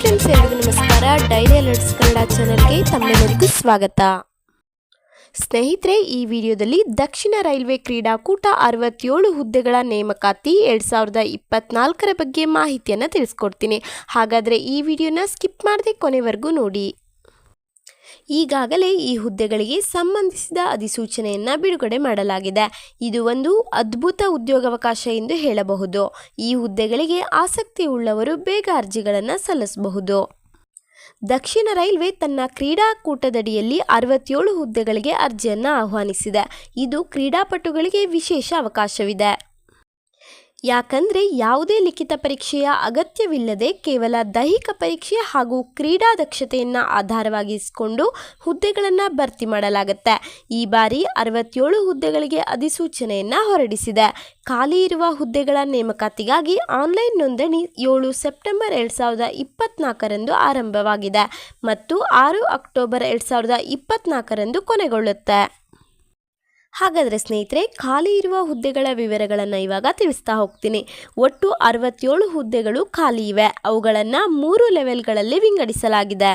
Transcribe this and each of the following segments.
Friends, ಎಲ್ಲರಿಗೂ ನಮಸ್ಕಾರ. Dairy alerts Kannada ಚಾನೆಲ್ಗೆ ತಮ್ಮೆಲ್ಲರಿಗೂ ಸ್ವಾಗತ. ಸ್ನೇಹಿತರೆ, ಈ ವಿಡಿಯೋದಲ್ಲಿ ದಕ್ಷಿಣ ರೈಲ್ವೆ ಕ್ರೀಡಾಕೂಟ 67 ಹುದ್ದೆಗಳ ನೇಮಕಾತಿ 2024ರ ಬಗ್ಗೆ ಮಾಹಿತಿಯನ್ನು ತಿಳಿಸ್ಕೊಡ್ತೀನಿ. ಹಾಗಾದರೆ ಈ ವಿಡಿಯೋನ ಸ್ಕಿಪ್ ಮಾಡದೆ ಕೊನೆವರೆಗೂ ನೋಡಿ. ಈಗಾಗಲೇ ಈ ಹುದ್ದೆಗಳಿಗೆ ಸಂಬಂಧಿಸಿದ ಅಧಿಸೂಚನೆಯನ್ನು ಬಿಡುಗಡೆ ಮಾಡಲಾಗಿದೆ. ಇದು ಒಂದು ಅದ್ಭುತ ಉದ್ಯೋಗಾವಕಾಶ ಎಂದು ಹೇಳಬಹುದು. ಈ ಹುದ್ದೆಗಳಿಗೆ ಆಸಕ್ತಿ ಉಳ್ಳವರು ಬೇಗ ಅರ್ಜಿಗಳನ್ನು ಸಲ್ಲಿಸಬಹುದು. ದಕ್ಷಿಣ ರೈಲ್ವೆ ತನ್ನ ಕ್ರೀಡಾಕೂಟದಡಿಯಲ್ಲಿ 67 ಹುದ್ದೆಗಳಿಗೆ ಅರ್ಜಿಯನ್ನು ಆಹ್ವಾನಿಸಿದೆ. ಇದು ಕ್ರೀಡಾಪಟುಗಳಿಗೆ ವಿಶೇಷ ಅವಕಾಶವಿದೆ. ಯಾಕಂದರೆ ಯಾವುದೇ ಲಿಖಿತ ಪರೀಕ್ಷೆಯ ಅಗತ್ಯವಿಲ್ಲದೆ ಕೇವಲ ದೈಹಿಕ ಪರೀಕ್ಷೆ ಹಾಗೂ ಕ್ರೀಡಾ ದಕ್ಷತೆಯನ್ನು ಆಧಾರವಾಗಿಸಿಕೊಂಡು ಹುದ್ದೆಗಳನ್ನು ಭರ್ತಿ ಮಾಡಲಾಗುತ್ತೆ. ಈ ಬಾರಿ 67 ಹುದ್ದೆಗಳಿಗೆ ಅಧಿಸೂಚನೆಯನ್ನು ಹೊರಡಿಸಿದೆ. ಖಾಲಿ ಇರುವ ಹುದ್ದೆಗಳ ನೇಮಕಾತಿಗಾಗಿ ಆನ್ಲೈನ್ ನೋಂದಣಿ 7 ಸೆಪ್ಟೆಂಬರ್ 2024ರಂದು ಆರಂಭವಾಗಿದೆ ಮತ್ತು 6 ಅಕ್ಟೋಬರ್ 2024ರಂದು ಕೊನೆಗೊಳ್ಳುತ್ತೆ. ಹಾಗಾದರೆ ಸ್ನೇಹಿತರೆ, ಖಾಲಿ ಇರುವ ಹುದ್ದೆಗಳ ವಿವರಗಳನ್ನು ಇವಾಗ ತಿಳಿಸ್ತಾ ಹೋಗ್ತೀನಿ. ಒಟ್ಟು 67 ಹುದ್ದೆಗಳು ಖಾಲಿ ಇವೆ. ಅವುಗಳನ್ನು 3 ಲೆವೆಲ್ಗಳಲ್ಲಿ ವಿಂಗಡಿಸಲಾಗಿದೆ.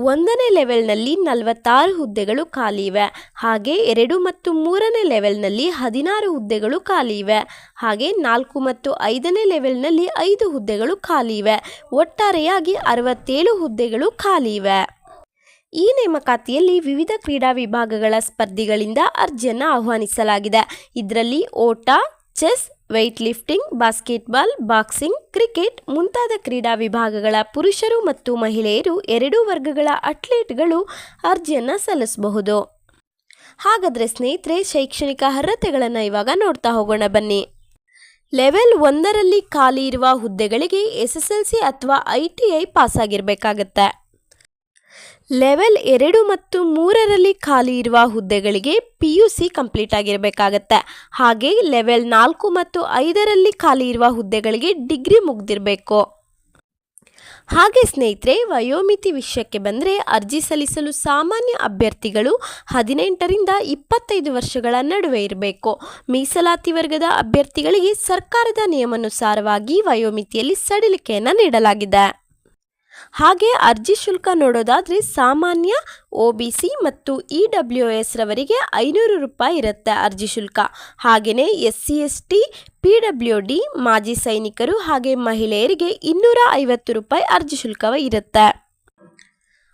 1ನೇ ಲೆವೆಲ್ನಲ್ಲಿ 46 ಹುದ್ದೆಗಳು ಖಾಲಿ ಇವೆ. ಹಾಗೆ 2 ಮತ್ತು 3ನೇ ಲೆವೆಲ್ನಲ್ಲಿ 16 ಹುದ್ದೆಗಳು ಖಾಲಿ ಇವೆ. ಹಾಗೆ 4 ಮತ್ತು 5ನೇ ಲೆವೆಲ್ನಲ್ಲಿ 5 ಹುದ್ದೆಗಳು ಖಾಲಿ ಇವೆ. ಒಟ್ಟಾರೆಯಾಗಿ 67 ಹುದ್ದೆಗಳು ಖಾಲಿ ಇವೆ. ಈ ನೇಮಕಾತಿಯಲ್ಲಿ ವಿವಿಧ ಕ್ರೀಡಾ ವಿಭಾಗಗಳ ಸ್ಪರ್ಧಿಗಳಿಂದ ಅರ್ಜಿಯನ್ನು ಆಹ್ವಾನಿಸಲಾಗಿದೆ. ಇದರಲ್ಲಿ ಓಟ, chess, weight lifting, basketball, boxing, cricket ಮುಂತಾದ ಕ್ರೀಡಾ ವಿಭಾಗಗಳ ಪುರುಷರು ಮತ್ತು ಮಹಿಳೆಯರು ಎರಡೂ ವರ್ಗಗಳ ಅಥ್ಲೀಟ್ಗಳು ಅರ್ಜಿಯನ್ನು ಸಲ್ಲಿಸಬಹುದು. ಹಾಗಾದರೆ ಸ್ನೇಹಿತರೆ, ಶೈಕ್ಷಣಿಕ ಅರ್ಹತೆಗಳನ್ನು ಇವಾಗ ನೋಡ್ತಾ ಹೋಗೋಣ ಬನ್ನಿ. ಲೆವೆಲ್ 1ರಲ್ಲಿ ಖಾಲಿ ಇರುವ ಹುದ್ದೆಗಳಿಗೆ SSLC ಅಥವಾ ITI ಪಾಸ್ ಆಗಿರಬೇಕಾಗತ್ತೆ. ಲೆವೆಲ್ 2 ಮತ್ತು 3ರಲ್ಲಿ ಖಾಲಿ ಇರುವ ಹುದ್ದೆಗಳಿಗೆ PUC ಕಂಪ್ಲೀಟ್ ಆಗಿರಬೇಕಾಗತ್ತೆ. ಹಾಗೆ ಲೆವೆಲ್ 4 ಮತ್ತು 5ರಲ್ಲಿ ಖಾಲಿ ಇರುವ ಹುದ್ದೆಗಳಿಗೆ ಡಿಗ್ರಿ ಮುಗ್ದಿರಬೇಕು. ಹಾಗೆ ಸ್ನೇಹಿತರೆ, ವಯೋಮಿತಿ ವಿಷಯಕ್ಕೆ ಬಂದರೆ ಅರ್ಜಿ ಸಲ್ಲಿಸಲು ಸಾಮಾನ್ಯ ಅಭ್ಯರ್ಥಿಗಳು 18ರಿಂದ 25 ವರ್ಷಗಳ ನಡುವೆ ಇರಬೇಕು. ಮೀಸಲಾತಿ ವರ್ಗದ ಅಭ್ಯರ್ಥಿಗಳಿಗೆ ಸರ್ಕಾರದ ನಿಯಮಾನುಸಾರವಾಗಿ ವಯೋಮಿತಿಯಲ್ಲಿ ಸಡಿಲಿಕೆಯನ್ನು ನೀಡಲಾಗಿದೆ. ಹಾಗೆ ಅರ್ಜಿ ಶುಲ್ಕ ನೋಡೋದಾದರೆ ಸಾಮಾನ್ಯ, OBC ಮತ್ತು EWS ರವರಿಗೆ 500 ರೂಪಾಯಿ ಇರುತ್ತೆ ಅರ್ಜಿ ಶುಲ್ಕ. ಹಾಗೆಯೇ SC ST PWD ಮಾಜಿ ಸೈನಿಕರು ಹಾಗೆ ಮಹಿಳೆಯರಿಗೆ 250 ರೂಪಾಯಿ ಅರ್ಜಿ ಶುಲ್ಕವೇ ಇರುತ್ತೆ.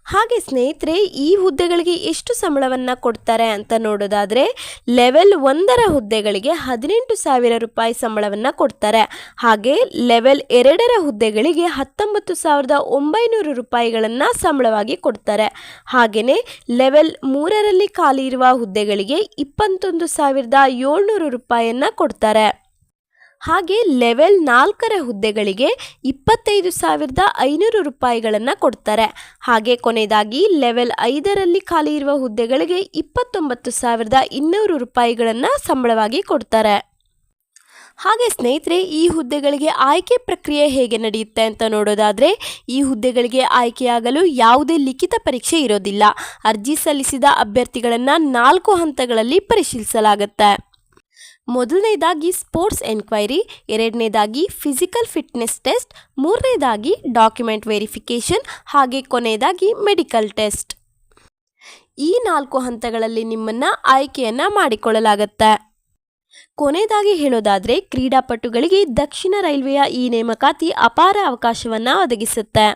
ಹಾಗೆ ಸ್ನೇಹಿತರೆ, ಈ ಹುದ್ದೆಗಳಿಗೆ ಎಷ್ಟು ಸಂಬಳವನ್ನು ಕೊಡ್ತಾರೆ ಅಂತ ನೋಡೋದಾದರೆ ಲೆವೆಲ್ 1ರ ಹುದ್ದೆಗಳಿಗೆ 18,000 ರೂಪಾಯಿ ಸಂಬಳವನ್ನು ಕೊಡ್ತಾರೆ. ಹಾಗೆ ಲೆವೆಲ್ 2ರ ಹುದ್ದೆಗಳಿಗೆ 19,900 ರೂಪಾಯಿಗಳನ್ನು ಸಂಬಳವಾಗಿ ಕೊಡ್ತಾರೆ. ಹಾಗೆಯೇ ಲೆವೆಲ್ 3ರಲ್ಲಿ ಖಾಲಿ ಇರುವ ಹುದ್ದೆಗಳಿಗೆ 21,700 ರೂಪಾಯಿಯನ್ನು ಕೊಡ್ತಾರೆ. ಹಾಗೆ ಲೆವೆಲ್ 4ರ ಹುದ್ದೆಗಳಿಗೆ 25,500 ರೂಪಾಯಿಗಳನ್ನು ಕೊಡ್ತಾರೆ. ಹಾಗೆ ಕೊನೆಯದಾಗಿ ಲೆವೆಲ್ 5ರಲ್ಲಿ ಖಾಲಿ ಇರುವ ಹುದ್ದೆಗಳಿಗೆ 29,200 ರೂಪಾಯಿಗಳನ್ನು ಸಂಬಳವಾಗಿ ಕೊಡ್ತಾರೆ. ಹಾಗೆ ಸ್ನೇಹಿತರೆ, ಈ ಹುದ್ದೆಗಳಿಗೆ ಆಯ್ಕೆ ಪ್ರಕ್ರಿಯೆ ಹೇಗೆ ನಡೆಯುತ್ತೆ ಅಂತ ನೋಡೋದಾದರೆ ಈ ಹುದ್ದೆಗಳಿಗೆ ಆಯ್ಕೆಯಾಗಲು ಯಾವುದೇ ಲಿಖಿತ ಪರೀಕ್ಷೆ ಇರೋದಿಲ್ಲ. ಅರ್ಜಿ ಸಲ್ಲಿಸಿದ ಅಭ್ಯರ್ಥಿಗಳನ್ನು 4 ಹಂತಗಳಲ್ಲಿ ಪರಿಶೀಲಿಸಲಾಗುತ್ತೆ. ಮೊದಲನೇದಾಗಿ ಸ್ಪೋರ್ಟ್ಸ್ ಎನ್ಕ್ವೈರಿ, 2ನೇದಾಗಿ ಫಿಸಿಕಲ್ ಫಿಟ್ನೆಸ್ ಟೆಸ್ಟ್, 3ನೇದಾಗಿ ಡಾಕ್ಯುಮೆಂಟ್ ವೆರಿಫಿಕೇಷನ್ ಹಾಗೆ ಕೊನೆಯದಾಗಿ ಮೆಡಿಕಲ್ ಟೆಸ್ಟ್. ಈ 4 ಹಂತಗಳಲ್ಲಿ ನಿಮ್ಮನ್ನು ಆಯ್ಕೆಯನ್ನು ಮಾಡಿಕೊಳ್ಳಲಾಗುತ್ತೆ. ಕೊನೆಯದಾಗಿ ಹೇಳೋದಾದರೆ ಕ್ರೀಡಾಪಟುಗಳಿಗೆ ದಕ್ಷಿಣ ರೈಲ್ವೆಯ ಈ ನೇಮಕಾತಿ ಅಪಾರ ಅವಕಾಶವನ್ನು ಒದಗಿಸುತ್ತೆ.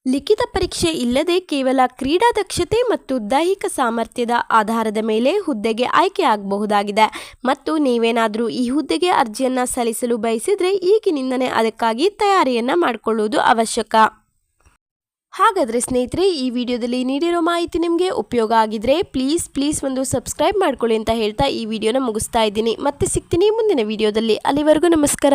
ಲಿಖಿತ ಪರೀಕ್ಷೆ ಇಲ್ಲದೆ ಕೇವಲ ಕ್ರೀಡಾ ದಕ್ಷತೆ ಮತ್ತು ದೈಹಿಕ ಸಾಮರ್ಥ್ಯದ ಆಧಾರದ ಮೇಲೆ ಹುದ್ದೆಗೆ ಆಯ್ಕೆಯಾಗಬಹುದಾಗಿದೆ. ಮತ್ತು ನೀವೇನಾದರೂ ಈ ಹುದ್ದೆಗೆ ಅರ್ಜಿಯನ್ನು ಸಲ್ಲಿಸಲು ಬಯಸಿದರೆ ಈಗಿನಿಂದಲೇ ಅದಕ್ಕಾಗಿ ತಯಾರಿಯನ್ನು ಮಾಡಿಕೊಳ್ಳುವುದು ಅವಶ್ಯಕ. ಹಾಗಾದರೆ ಸ್ನೇಹಿತರೆ, ಈ ವಿಡಿಯೋದಲ್ಲಿ ನೀಡಿರೋ ಮಾಹಿತಿ ನಿಮಗೆ ಉಪಯೋಗ ಆಗಿದ್ರೆ ಪ್ಲೀಸ್ ಒಂದು ಸಬ್ಸ್ಕ್ರೈಬ್ ಮಾಡ್ಕೊಳ್ಳಿ ಅಂತ ಹೇಳ್ತಾ ಈ ವಿಡಿಯೋನ ಮುಗಿಸ್ತಾ ಇದ್ದೀನಿ. ಮತ್ತೆ ಸಿಗ್ತೀನಿ ಮುಂದಿನ ವಿಡಿಯೋದಲ್ಲಿ. ಅಲ್ಲಿವರೆಗೂ ನಮಸ್ಕಾರ.